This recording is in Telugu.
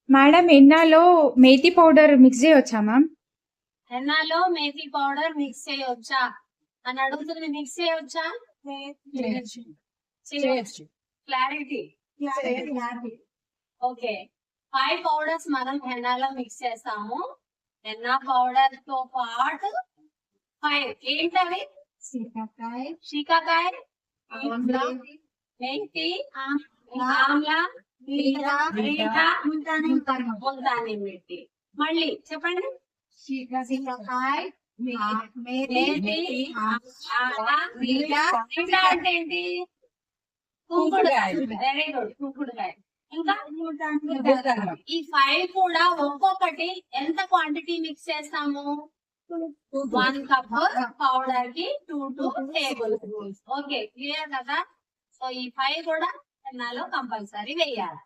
మేడం హెన్నాలో మేతి పౌడర్ మిక్స్ చేయవచ్చా మ్యామ్? హెన్నాలో మేతి పౌడర్ మిక్స్ చేయవచ్చా అని అడుగుతుంది. మిక్స్ చేయవచ్చా? చేయవచ్చు. క్లారిటీ. ఓకే, 5 పౌడర్స్ మనం హెన్నాలో మిక్స్ చేస్తాము. హెన్నా పౌడర్ తో పాటు 5 ఏంటవి? శీకాకాయ, మెంతి, ఆమ్లా, ముల్తానీ మిట్టి. మళ్ళీ చెప్పండి. అంటే ఏంటి? కుంకుడుకాయ. వెరీ గుడ్, కుంకుడుకాయ. ఇంకా ఈ 5 కూడా ఒక్కొక్కటి ఎంత క్వాంటిటీ మిక్స్ చేస్తాము? 1 కప్ పౌడర్ కి 2 టేబుల్ స్పూన్స్. ఓకే, క్లియర్ కదా? సో ఈ 5 కూడా హెన్నాలో కంపల్సరీ వేయాలి.